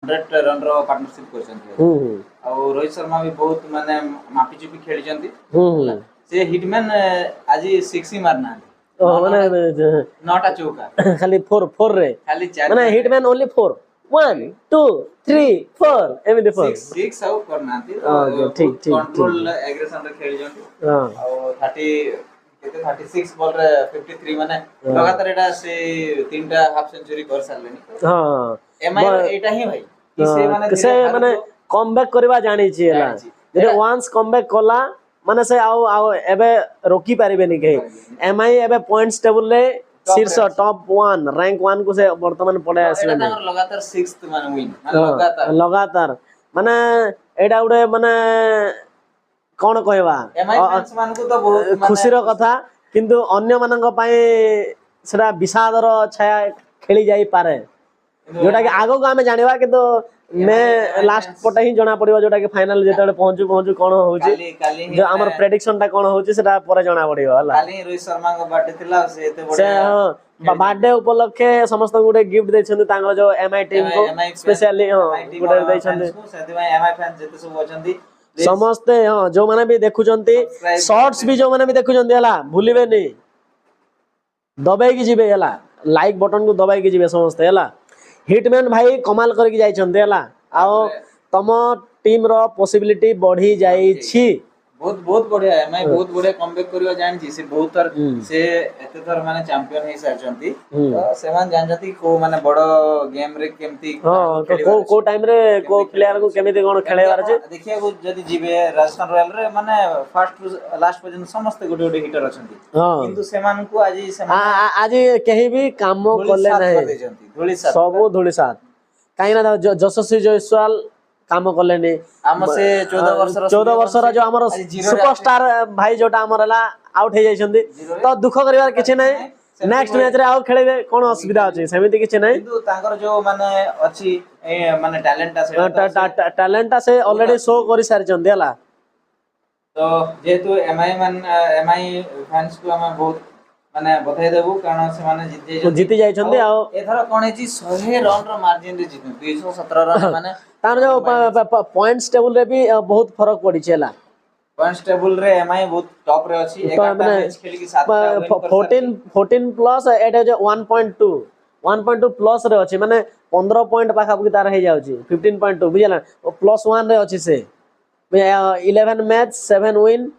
100 run रो partnership करछन्ती और रोहित शर्मा भी बहुत माने मापी चुपी खेली जंती से हिटमैन आज 6 ही मारना ओ माने नौटा चौका खाली 4 रे खाली 4 माने हिटमैन ओनली 4 1 2 3 4 एमिति 4 6 आउट करनांती ठीक ठीक कंट्रोल एग्रेशन रे खेली जंती और 30 केते 36 बॉल रे 53 माने लगातार एटा से तीनटा हाफ सेंचुरी कर सारलेनी हां एमआई एटा ही भाई से माने कमबैक करबा जानी छी हला जे वांस कमबैक कला माने से आउ एबे रोकी पारिबेनी के एमआई एबे पॉइंट्स टेबल रे शीर्ष टॉप 1 रैंक 1 को से वर्तमान पड़े आसले एटा लगातार 6th माने विन लगातार माने एटा उडे माने कोन कहबा एमआई फैंस मान को तो बहुत खुशीर कथा किंतु अन्य मानक पई सेटा विषादर छाया खेली जाई पारे जोटा कि आगो को हमें जानिबा किंतु मैं लास्ट पटे ही जणा पड़िबो जोटा कि फाइनल जेतले पहुंचू कोन होउची जो हमर प्रेडिक्शन टा कोन होउची सेटा परे जणा पड़िबो हला काली रोहित शर्मा को बर्थडे थिला से एते बडे हां बर्थडे उपलक्षे समस्त गुडे गिफ्ट दैछन्ती तांगर जो एमआई टीम को स्पेशली गुडे दैछन्ती सेति भाई एमआई फैन जेते सब अछन्ती समस्त हां जो माने भी देखुचंती शॉर्ट्स भी जो माने भी देखुचंती हला भूलिबे नहीं दबाई की जिबे हला लाइक बटन को दबाई की जिबे समस्त हला हिटमैन भाई कमाल करके जाई छंदे हला आ तम टीम रो पॉसिबिलिटी बढ़ी जाई छी बहुत बढ़िया है मैं बहुत बढ़िया कमबैक करियो जानि छी से बहुत तर से एते तर माने चैंपियन हे सारचंती तो सेमान जानजती को माने बड़ो गेम रे केमती को टाइम रे को प्लेयर को केमिति कोन खेलेबार छै देखिया को जदी जिबे राजस्थान रॉयल रे माने फर्स्ट लास्ट पर्यंत समस्त गोटे गोटे हिटर अछंती किंतु सेमान को आज केही भी काम करले नै सब धुली साथ काई ना जसस्वी जयसवाल काम करले नै हम से 14 वर्षर जो हमर सुपरस्टार भाई जोटा हमर हला आउट हे जाय छंती तो दुख करिवार किछ नै नेक्स्ट मैच रे आउ खेलेबे कोन असुविधा अछि समिति किछ नै किंतु तांकर जो माने अछि माने टैलेंट से ऑलरेडी शो करि सारि छंती हला तो जेतु एमआई फैंस को हम बहुत माने बधाई देबु कारण से माने जीती जाय छंती आ एथरा कोन अछि 100 रन रो मार्जिन रे जीतु 217 रन माने तार जो पॉइंट्स टेबल रे भी बहुत फरक पड़ी छला पॉइंट्स टेबल रे एमआई बहुत टॉप रे अछि 11 मैच खेली की 14 प्लस एटा जो 1.2 प्लस रे अछि माने 15 पॉइंट पाखा पकी तार हे जाउची 15.2 बुझला प्लस 1 रे अछि से 11 मैच 7 विन